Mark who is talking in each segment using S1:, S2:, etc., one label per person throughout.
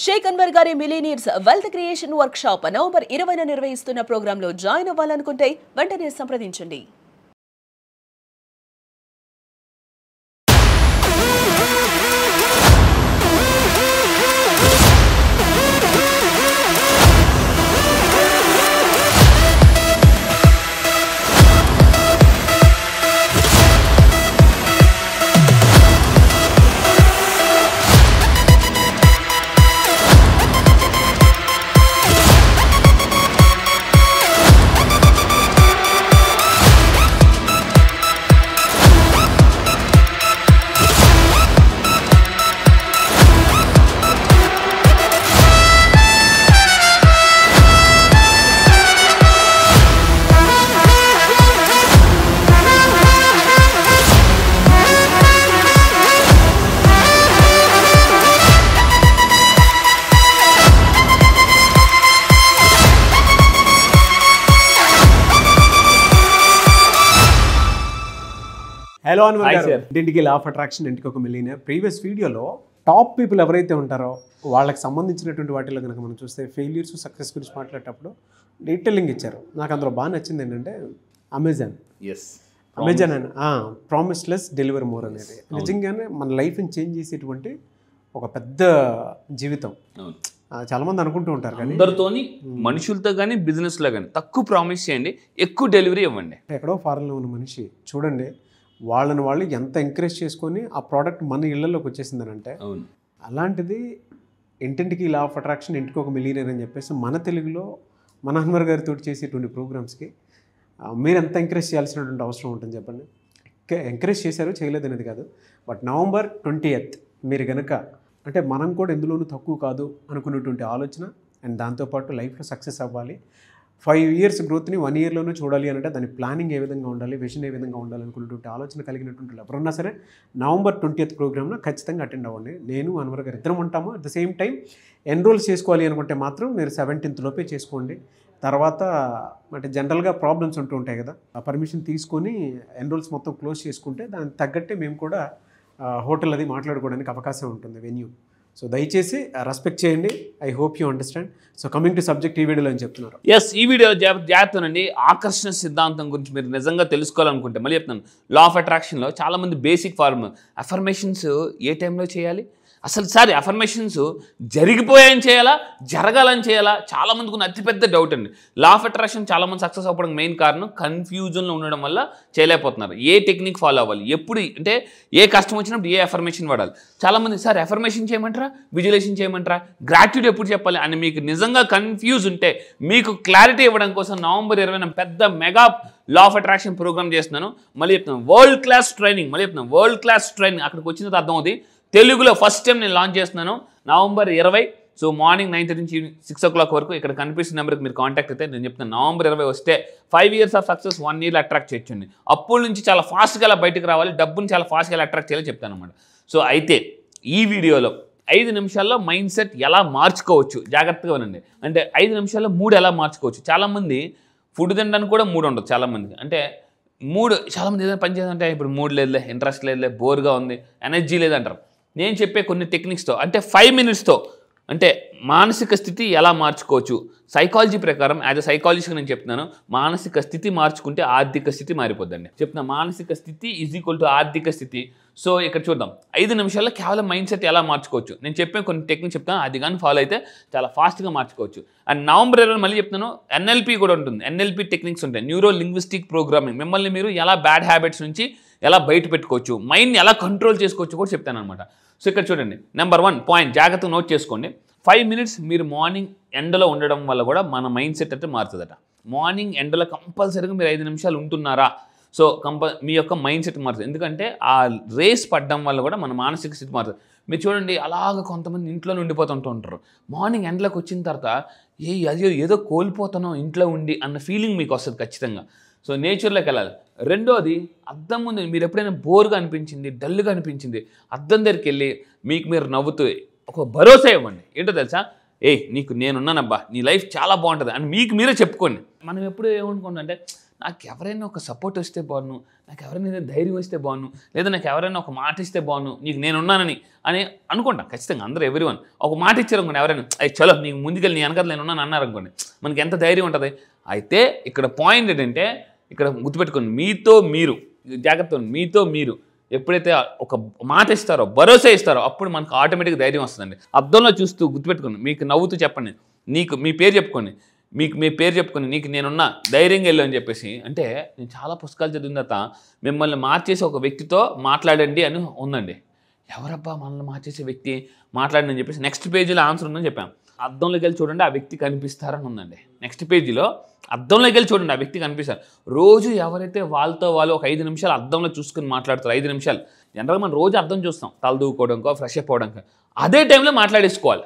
S1: షేక్ అన్వర్ గారి millionaires wealth creation workshop November 20న నిర్వహిస్తున్న ప్రోగ్రాంలో జాయిన్ అవ్వాలనుకుంటే వెంటనే సంప్రదించండి.
S2: హలో అన్వర్, ఇంటికి లా ఆఫ్ అట్రాక్షన్, ఇంటికి ఒక మిలియనర్. ప్రీవియస్ వీడియోలో టాప్ పీపుల్ ఎవరైతే ఉంటారో వాళ్ళకి సంబంధించినటువంటి వాటిలో కనుక మనం చూస్తే ఫెయిల్యూర్స్ సక్సెస్ గురించి మాట్లాడేటప్పుడు డీటెయిలింగ్ ఇచ్చారు. నాకు అందులో బాగా నచ్చింది ఏంటంటే Amazon and promise less deliver more అనేది నిజంగానే మన లైఫ్ని చేంజ్ చేసేటువంటి ఒక పెద్ద జీవితం. చాలా మంది అనుకుంటూ ఉంటారు కానీ
S3: అందరితోని మనుషులతో కానీ బిజినెస్లో కానీ తక్కువ ప్రామిస్ చేయండి, ఎక్కువ డెలివరీ ఇవ్వండి.
S2: ఎక్కడో ఫారెన్లో ఉన్న మనిషి చూడండి, వాళ్ళని వాళ్ళు ఎంత ఎంకరేజ్ చేసుకొని ఆ ప్రోడక్ట్ మన ఇళ్లలోకి వచ్చేసిందని అంటే, అలాంటిది ఇంటింటికి లా ఆఫ్ అట్రాక్షన్, ఇంటికి ఒక మిలియనర్ అని చెప్పేసి మన తెలుగులో మన అన్వర్ గారితో చేసేటువంటి ప్రోగ్రామ్స్కి మీరు ఎంత ఎంకరేజ్ చేయాల్సినటువంటి అవసరం ఉంటుంది చెప్పండి. ఎంకరేజ్ చేశారు, చేయలేదు అనేది కాదు. బట్ నవంబర్ 20th మీరు కనుక అంటే మనం కూడా ఎందులోనూ తక్కువ కాదు అనుకునేటువంటి ఆలోచన అండ్ దాంతోపాటు లైఫ్లో సక్సెస్ అవ్వాలి, 5 years గ్రోత్ని 1 yearలోనే చూడాలి అంటే దాని ప్లానింగ్ ఏ విధంగా ఉండాలి, విజన్ ఏ విధంగా ఉండాలి అనుకునేటువంటి ఆలోచన కలిగినటువంటి ఎవరున్నా సరే నవంబర్ 20th ప్రోగ్రామ్లో ఖచ్చితంగా అటెండ్ అవ్వండి. నేను అన్వర్ గారు ఇద్దరం ఉంటాము. At the same time enrol చేసుకోవాలి అనుకుంటే మాత్రం మీరు 17th లోపే చేసుకోండి. తర్వాత అంటే జనరల్గా ప్రాబ్లమ్స్ ఉంటూ ఉంటాయి కదా, ఆ పర్మిషన్ తీసుకొని ఎన్రోల్స్ మొత్తం క్లోజ్ చేసుకుంటే దానికి తగ్గట్టే మేము కూడా హోటల్ అది మాట్లాడుకోవడానికి అవకాశం ఉంటుంది, వెన్యూ. సో దయచేసి రెస్పెక్ట్ చేయండి. I hope you understand. So coming to subject ఈ వీడియోలో అని చెప్తున్నారు.
S3: ఎస్, ఈ వీడియోలో జాగ్రత్తనండి. ఆకర్షణ సిద్ధాంతం గురించి మీరు నిజంగా తెలుసుకోవాలనుకుంటే మళ్ళీ చెప్తున్నాను, లా ఆఫ్ అట్రాక్షన్లో చాలామంది బేసిక్ ఫార్ములా అఫర్మేషన్స్ ఏ టైంలో చేయాలి, అసలు సారి అఫర్మేషన్స్ జరిగిపోయాయని చేయాలా, జరగాలని చేయాలా, చాలామందికి ఉన్న అతిపెద్ద డౌట్ అండి. లా ఆఫ్ అట్రాక్షన్ చాలామంది సక్సెస్ అవ్వడానికి మెయిన్ కారణం కన్ఫ్యూజన్లో ఉండడం వల్ల చేయలేకపోతున్నారు. ఏ టెక్నిక్ ఫాలో అవ్వాలి, ఎప్పుడు అంటే ఏ కష్టం వచ్చినప్పుడు ఏ అఫర్మేషన్ వాడాలి. చాలామంది సార్ అఫర్మేషన్ చేయమంటారా, విజువలైజేషన్ చేయమంటారా, గ్రాట్యూడ్ ఎప్పుడు చెప్పాలి అని మీకు నిజంగా కన్ఫ్యూజ్ ఉంటే మీకు క్లారిటీ ఇవ్వడం కోసం నవంబర్ 20న పెద్ద mega law of attraction program చేస్తున్నాను. మళ్ళీ చెప్తున్నాను, వరల్డ్ క్లాస్ ట్రైనింగ్. మళ్ళీ చెప్తున్నాను, వరల్డ్ క్లాస్ ట్రైనింగ్. అక్కడికి వచ్చిన తర్వాత అర్థం అవుతుంది. తెలుగులో ఫస్ట్ టైం నేను లాంచ్ చేస్తున్నాను నవంబర్ 20. సో మార్నింగ్ 9:30 నుంచి 6 o'clock వరకు ఇక్కడ కనిపిస్తున్న నెంబర్కి మీరు కాంటాక్ట్ అయితే నేను చెప్తాను. నవంబర్ 20 వస్తే 5 years of success 1 year attract చేయొచ్చండి. అప్పుల నుంచి చాలా ఫాస్ట్గా అలా బయటకు రావాలి, డబ్బుని చాలా ఫాస్ట్గా అట్రాక్ట్ చేయాలని చెప్తాను అనమాట. సో అయితే ఈ వీడియోలో 5 నిమిషాల్లో మైండ్ సెట్ ఎలా మార్చుకోవచ్చు జాగ్రత్తగా వినండి. అంటే 5 నిమిషాల్లో మూడ్ ఎలా మార్చుకోవచ్చు. చాలామంది ఫుడ్ తినడానికి కూడా మూడ్ ఉండదు చాలామందికి. అంటే మూడ్ చాలామంది ఏదైనా పని చేయాలంటే ఇప్పుడు మూడ్ లేదులే, ఇంట్రెస్ట్ లేదులే, బోర్గా ఉంది, ఎనర్జీ లేదంటారు. నేను చెప్పే కొన్ని టెక్నిక్స్తో అంటే 5 minutesతో అంటే మానసిక స్థితి ఎలా మార్చుకోవచ్చు. సైకాలజీ ప్రకారం యాజ్ అ సైకాలజిస్ట్గా నేను చెప్తున్నాను, మానసిక స్థితి మార్చుకుంటే ఆర్థిక స్థితి మారిపోద్దండి. చెప్తున్నా, మానసిక స్థితి ఈజ్ ఈక్వల్ టు ఆర్థిక స్థితి. సో ఇక్కడ చూద్దాం 5 నిమిషాల్లో కేవలం మైండ్ సెట్ ఎలా మార్చుకోవచ్చు. నేను చెప్పే కొన్ని టెక్నిక్ చెప్తాను, అది కానీ ఫాలో అయితే చాలా ఫాస్ట్గా మార్చుకోవచ్చు. అండ్ నవంబర్ 20 మళ్ళీ చెప్తాను, ఎన్ఎల్పి కూడా ఉంటుంది. ఎన్ఎల్పి టెక్నిక్స్ ఉంటాయి, న్యూరో లింగ్విస్టిక్ ప్రోగ్రామింగ్. మిమ్మల్ని మీరు ఎలా బ్యాడ్ హ్యాబిట్స్ నుంచి ఎలా బయట పెట్టుకోవచ్చు, మైండ్ని ఎలా కంట్రోల్ చేసుకోవచ్చు కూడా చెప్తాను అనమాట. సో ఇక్కడ చూడండి, నెంబర్ 1 పాయింట్ జాగ్రత్తగా నోట్ చేసుకోండి. 5 minutes మీరు మార్నింగ్ ఎండలో ఉండడం వల్ల కూడా మన మైండ్ సెట్ అయితే మారుతుందట. మార్నింగ్ ఎండలో కంపల్సరీగా మీరు 5 నిమిషాలు ఉంటున్నారా, సో మీ యొక్క మైండ్ సెట్ మారుతుంది. ఎందుకంటే ఆ రేస్ పడడం వల్ల కూడా మన మానసిక స్థితి మారుతుంది. మీరు చూడండి, అలాగ కొంతమంది ఇంట్లో ఉండిపోతుంటూ ఉంటారు. మార్నింగ్ ఎండలోకి వచ్చిన తర్వాత ఏదో కోల్పోతానో ఇంట్లో ఉండి అన్న ఫీలింగ్ మీకు వస్తుంది ఖచ్చితంగా. సో నేచర్లోకి వెళ్ళాలి. రెండోది, అద్దం ముందు మీరు ఎప్పుడైనా బోర్గా అనిపించింది, డల్గా అనిపించింది, అద్దం దగ్గరికి వెళ్ళి మీకు మీరు నవ్వుతూ ఒక భరోసా ఇవ్వండి. ఏంటో తెలుసా, నీకు నేనున్నానబ్బా, నీ లైఫ్ చాలా బాగుంటుంది అని మీకు మీరే చెప్పుకోండి. మనం ఎప్పుడు ఏమనుకుంటాం అంటే నాకు ఎవరైనా ఒక సపోర్ట్ వస్తే బాగున్నాను, నాకు ఎవరైనా ధైర్యం వస్తే బాగున్నాను, లేదా నాకు ఎవరైనా ఒక మాట ఇస్తే బాగున్నాను, నీకు నేనున్నానని అని అనుకుంటాం ఖచ్చితంగా. అందరూ ఎవ్రీవన్ ఒక మాట ఇచ్చారు అనుకోండి, ఎవరైనా చలో నీకు ముందుకెళ్ళి నీ వెనకాల నేను ఉన్నాను అన్నారు అనుకోండి, మనకి ఎంత ధైర్యం ఉంటుంది. అయితే ఇక్కడ పాయింట్ ఏంటంటే, ఇక్కడ గుర్తుపెట్టుకోండి, మీతో మీరు జాగ్రత్త, మీతో మీరు ఎప్పుడైతే ఒక మాట ఇస్తారో, భరోసా ఇస్తారో, అప్పుడు మనకు ఆటోమేటిక్గా ధైర్యం వస్తుందండి. అద్దంలో చూస్తూ గుర్తుపెట్టుకోండి, మీకు నవ్వుతూ చెప్పండి, నీకు మీ పేరు చెప్పుకోండి, మీ పేరు చెప్పుకొని నీకు నేనున్నా, ధైర్యంగా వెళ్ళు అని చెప్పేసి. అంటే నేను చాలా పుస్తకాలు చదివిన తర్వాత మిమ్మల్ని మార్చేసి ఒక వ్యక్తితో మాట్లాడండి అని ఉందండి. ఎవరబ్బా మనల్ని మార్చేసే వ్యక్తి, మాట్లాడండి అని చెప్పేసి నెక్స్ట్ పేజీలో ఆన్సర్ ఉందని చెప్పాం. అద్దంలోకి వెళ్ళి చూడండి, ఆ వ్యక్తి కనిపిస్తారని ఉందండి. నెక్స్ట్ పేజీలో అద్దంలోకి వెళ్ళి చూడండి, ఆ వ్యక్తి కనిపిస్తారు. రోజు ఎవరైతే వాళ్ళతో వాళ్ళు ఒక 5 నిమిషాలు అద్దంలో చూసుకుని మాట్లాడతారు, 5 నిమిషాలు. జనరల్గా మనం రోజు అద్దం చూస్తాం, తల దూకోవడంకో ఫ్రెష్ అప్ అవడంకో. అదే టైంలో మాట్లాడేసుకోవాలి.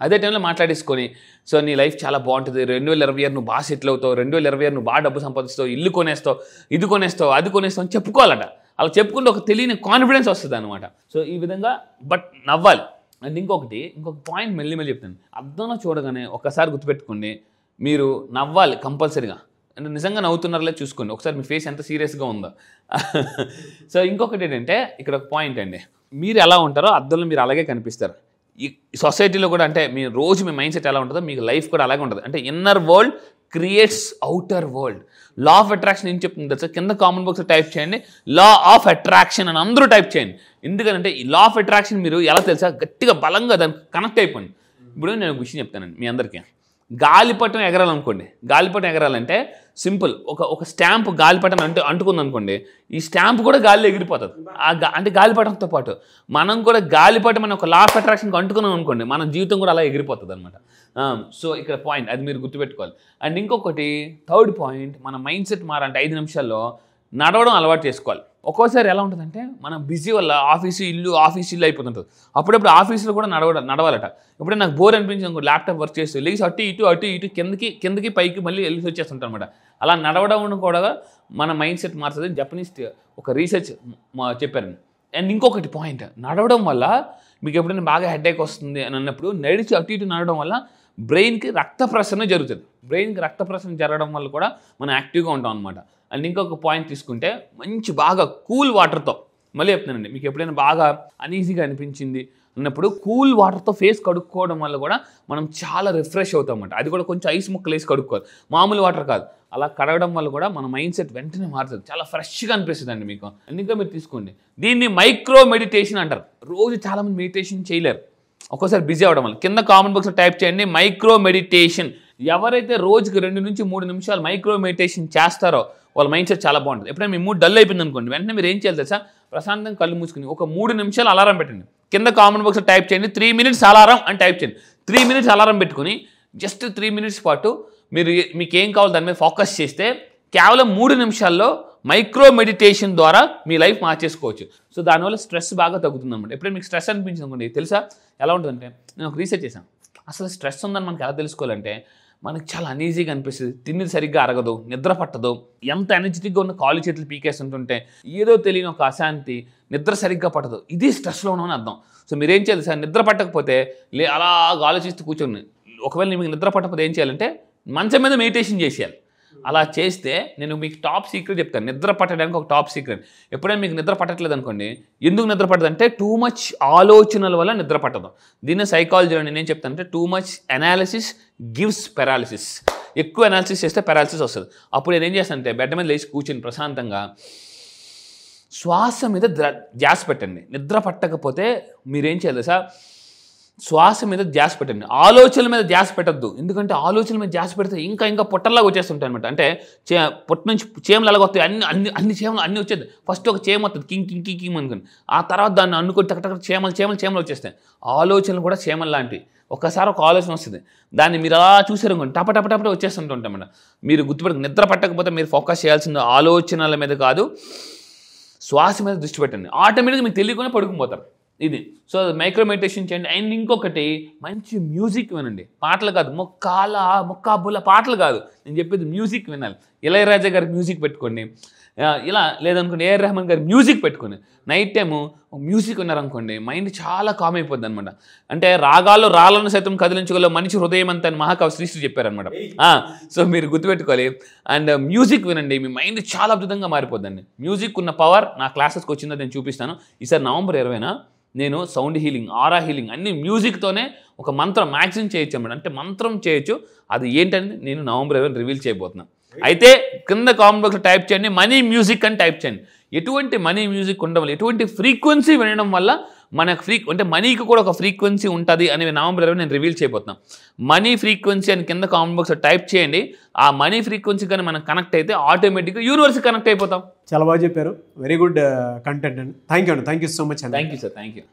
S3: అదే టైంలో మాట్లాడేసుకొని, సో నీ లైఫ్ చాలా బాగుంటుంది, 2026 నువ్వు బాగా సెటిల్ అవుతావు, 2026 నువ్వు బాగా డబ్బు సంపాదిస్తావు, ఇల్లు కొనేస్తావు, ఇది కొనేస్తావు, అది కొనేస్తావు అని చెప్పుకోవాలట. అలా చెప్పుకుంటే ఒక తెలియని కాన్ఫిడెన్స్ వస్తుంది అనమాట. సో ఈ విధంగా బట్ నవ్వాలి. అండ్ ఇంకొక పాయింట్ మెల్లి చెప్తాను. అద్దంలో చూడగానే ఒక్కసారి గుర్తుపెట్టుకోండి, మీరు నవ్వాలి కంపల్సరీగా. అంటే నిజంగా నవ్వుతున్నారలే చూసుకోండి, ఒకసారి మీ ఫేస్ ఎంత సీరియస్గా ఉందో. సో ఇంకొకటి ఏంటంటే, ఇక్కడ ఒక పాయింట్ అండి, మీరు ఎలా ఉంటారో అద్దంలో మీరు అలాగే కనిపిస్తారు. ఈ సొసైటీలో కూడా అంటే మీ రోజు మీ మైండ్ సెట్ ఎలా ఉంటుందో మీకు లైఫ్ కూడా అలాగే ఉంటుంది. అంటే inner world creates outer world. Law of attraction ఏం చెప్తుంది తెలుసా? కింద కామెంట్ బాక్స్లో టైప్ చేయండి, లా ఆఫ్ అట్రాక్షన్ అని అందరూ టైప్ చేయండి. ఎందుకంటే ఈ లా ఆఫ్ అట్రాక్షన్ మీరు ఎలా తెలుసా, గట్టిగా బలంగా దానికి కనెక్ట్ అయిపోండి. ఇప్పుడు నేను ఒక విషయం చెప్తానండి మీ అందరికీ. గాలిపటం ఎగరాలనుకోండి, గాలిపటం ఎగరాలంటే సింపుల్, ఒక స్టాంప్ గాలిపటం అంటుకుంది అనుకోండి, ఈ స్టాంప్ కూడా గాలిలో ఎగిరిపోతుంది. అంటే గాలిపటంతో పాటు మనం కూడా గాలిపటం అనే ఒక లా ఆఫ్ అట్రాక్షన్కి అంటుకున్నాం అనుకోండి, మన జీవితం కూడా అలా ఎగిరిపోతుంది అనమాట. సో ఇక్కడ పాయింట్ అది మీరు గుర్తుపెట్టుకోవాలి. అండ్ ఇంకొకటి థర్డ్ పాయింట్, మన మైండ్ సెట్ మారంటే 5 నిమిషాల్లో నడవడం అలవాటు చేసుకోవాలి. ఒక్కోసారి ఎలా ఉంటుందంటే, మనం బిజీ వల్ల ఆఫీసు ఇల్లు అయిపోతుంటుంది. అప్పుడప్పుడు ఆఫీసులో కూడా నడవాలట. ఇప్పుడే నాకు బోర్ అనిపించింది, ల్యాప్టాప్ వర్క్ చేస్తూ లేచి అటు ఇటు కిందకి పైకి మళ్ళీ వెళ్ళి వచ్చేస్తుంటాం అనమాట. అలా నడవడం కూడా మన మైండ్ సెట్ మారుతుంది. జపనీస్ ఒక రీసెర్చ్ చెప్పారు. అండ్ ఇంకొకటి పాయింట్, నడవడం వల్ల మీకు ఎప్పుడైనా బాగా హెడేక్ వస్తుంది అని అన్నప్పుడు నడిచి అటు ఇటు నడవడం వల్ల బ్రెయిన్కి రక్త ప్రసరణ జరుగుతుంది. బ్రెయిన్కి రక్త ప్రసరణ జరగడం వల్ల కూడా మనం యాక్టివ్గా ఉంటాం అనమాట. అండ్ ఇంకొక పాయింట్ తీసుకుంటే, మంచి బాగా కూల్ వాటర్తో, మళ్ళీ చెప్తానండి, మీకు ఎప్పుడైనా బాగా అనీజీగా అనిపించింది అన్నప్పుడు కూల్ వాటర్తో ఫేస్ కడుక్కోవడం వల్ల కూడా మనం చాలా రిఫ్రెష్ అవుతాం అన్నమాట. అది కూడా కొంచెం ఐస్ ముక్కలు వేసి కడుక్కోవాలి, మామూలు వాటర్ కాదు. అలా కడగడం వల్ల కూడా మన మైండ్ సెట్ వెంటనే మారుతుంది, చాలా ఫ్రెష్గా అనిపిస్తుంది అండి మీకు. అండ్ ఇంకా మీరు తీసుకోండి, దీన్ని మైక్రో మెడిటేషన్ అంటారు. రోజు చాలామంది మెడిటేషన్ చేయలేరు, ఒక్కోసారి బిజీ అవ్వడం వల్ల. కింద కామెంట్ బాక్స్లో టైప్ చేయండి మైక్రో మెడిటేషన్. ఎవరైతే రోజుకి 2 నుంచి 3 నిమిషాలు మైక్రో మెడిటేషన్ చేస్తారో వాళ్ళ మైండ్ సెట్ చాలా బాగుంటుంది. ఎప్పుడైనా మీ మూడ్ డల్ అయిపోయింది అనుకోండి, వెంటనే మీరు ఏం చేయాలి తెలుసా, ప్రశాంతంగా కళ్ళు మూసుకుని ఒక 3 నిమిషాలు అలారం పెట్టండి. కింద కామెంట్ బాక్స్లో టైప్ చేయండి 3 minutes అలారం అని టైప్ చేయండి. 3 minutes అలారం పెట్టుకుని జస్ట్ 3 minutes పాటు మీకు ఏం కావాలో దాని మీద ఫోకస్ చేస్తే కేవలం 3 నిమిషాల్లో మైక్రో మెడిటేషన్ ద్వారా మీ లైఫ్ మార్చేసుకోవచ్చు. సో దానివల్ల స్ట్రెస్ బాగా తగ్గుతుంది అనమాట. ఎప్పుడైనా మీకు స్ట్రెస్ అనిపించింది అనుకోండి, తెలుసా ఎలా ఉంటుందంటే, నేను ఒక రీసెర్చ్ చేశాను. అసలు స్ట్రెస్ ఉందని మనకి ఎలా తెలుసుకోవాలంటే, మనకి చాలా అనీజీగా అనిపిస్తుంది, తిన్నది సరిగ్గా అరగదు, నిద్ర పట్టదు, ఎంత ఎనర్జెటిక్గా ఉన్న కాలు చేతులు పీకేస్తుంటుంటే ఏదో తెలియని ఒక అశాంతి, నిద్ర సరిగ్గా పట్టదు, ఇది స్ట్రెస్లో ఉన్నామని అర్థం. సో మీరేం చేయాలి సార్, నిద్ర పట్టకపోతే అలాగా ఆలోచిస్తూ కూర్చొని, ఒకవేళ మీకు నిద్ర పట్టకపోతే ఏం చేయాలంటే మంచం మీద మెడిటేషన్ చేసేయాలి. అలా చేస్తే నేను మీకు టాప్ సీక్రెట్ చెప్తాను, నిద్ర పట్టడానికి ఒక టాప్ సీక్రెట్. ఎప్పుడైనా మీకు నిద్ర పట్టట్లేదు అనుకోండి, ఎందుకు నిద్ర పట్టదంటే టూ మచ్ ఆలోచనల వల్ల నిద్ర పట్టదు. దీన్ని సైకాలజీలో నేనేం చెప్తానంటే, too much analysis gives paralysis. ఎక్కువ అనాలిసిస్ చేస్తే పెరాలిసిస్ వస్తుంది. అప్పుడు నేను ఏం చేస్తానంటే, బెడ్ మీద లేచి కూర్చొని ప్రశాంతంగా శ్వాస మీద ధ్యాస పెట్టండి. నిద్ర పట్టకపోతే మీరేం చేయాలి సార్, శ్వాస మీద ధ్యాస పెట్టండి, ఆలోచనల మీద ధ్యాస పెట్టద్దు. ఎందుకంటే ఆలోచనల మీద ధ్యాస పెడితే ఇంకా పొట్టల్లాగా వచ్చేస్తుంటాయి అనమాట. అంటే పొట్ట నుంచి చీమలు అలాగ వస్తాయి, అన్ని చీమలు అన్నీ వచ్చేది. ఫస్ట్ ఒక చీమ వస్తుంది, కింగ్ అనుకుని, ఆ తర్వాత దాన్ని అనుకుని టక చీమలు వచ్చేస్తాయి. ఆలోచనలు కూడా చీమలు లాంటివి. ఒక్కసారి ఒక ఆలోచన వస్తుంది, దాన్ని మీరు అలా చూసారు అనుకోండి, టప వచ్చేస్తుంటామన్నమాట. మీరు గుర్తుపెట్టుకుని, నిద్ర పట్టకపోతే మీరు ఫోకస్ చేయాల్సింది ఆలోచనల మీద కాదు, శ్వాస మీద దృష్టి పెట్టండి. ఆటోమేటిక్గా మీకు తెలియకుండా పడుకుపోతారు. ఇది సో మైక్రో మెడిటేషన్ చేయండి. అండ్ ఇంకొకటి, మంచి మ్యూజిక్ వినండి. పాటలు కాదు, మొక్కాబుల పాటలు కాదు, నేను చెప్పేది మ్యూజిక్ వినాలి. ఇళయరాజా గారి మ్యూజిక్ పెట్టుకోండి, ఇలా లేదనుకోండి AR రెహమాన్ గారి మ్యూజిక్ పెట్టుకోండి. నైట్ టైము మ్యూజిక్ ఉన్నారనుకోండి మైండ్ చాలా కామ్ అయిపోద్ది అనమాట. అంటే రాగాల్లో రాళ్ళను సైతం కదిలించగల మనిషి హృదయం అంత అని మహాకవి శ్రీశ్రీ చెప్పారనమాట. సో మీరు గుర్తుపెట్టుకోవాలి. అండ్ మ్యూజిక్ వినండి, మీ మైండ్ చాలా అద్భుతంగా మారిపోద్దండి. మ్యూజిక్ ఉన్న పవర్ నా క్లాసెస్కి వచ్చిందో నేను చూపిస్తాను. ఈసారి నవంబర్ 20న నేను సౌండ్ హీలింగ్, ఆరా హీలింగ్ అన్ని మ్యూజిక్తోనే ఒక మంత్రం మ్యాక్సిమం చేయొచ్చు అన్నమాట. అంటే మంత్రం చేయొచ్చు. అది ఏంటని నేను నవంబర్ 20న రివీల్ చేయబోతున్నాను. అయితే కింద కామెంట్ బాక్స్లో టైప్ చేయండి మనీ మ్యూజిక్ అని టైప్ చేయండి. ఎటువంటి మనీ మ్యూజిక్ ఉండడం వల్ల, ఎటువంటి ఫ్రీక్వెన్సీ వినడం వల్ల మనకు అంటే మనీకి కూడా ఒక ఫ్రీక్వెన్సీ ఉంటుంది అని నవంబర్ 20 నేను రివీల్ చేయబోతున్నాను. మనీ ఫ్రీక్వెన్సీ అని కింద కామెంట్ బాక్స్లో టైప్ చేయండి. ఆ మనీ ఫ్రీక్వెన్సీ కానీ మనం కనెక్ట్ అయితే ఆటోమేటిక్గా యూనివర్స్కి కనెక్ట్ అయిపోతాం.
S2: చాలా బాగా చెప్పారు. వెరీ గుడ్ కంటెంట్ అండి. థ్యాంక్ యూ సో మచ్ అండి.
S3: Thank you sir. Thank you.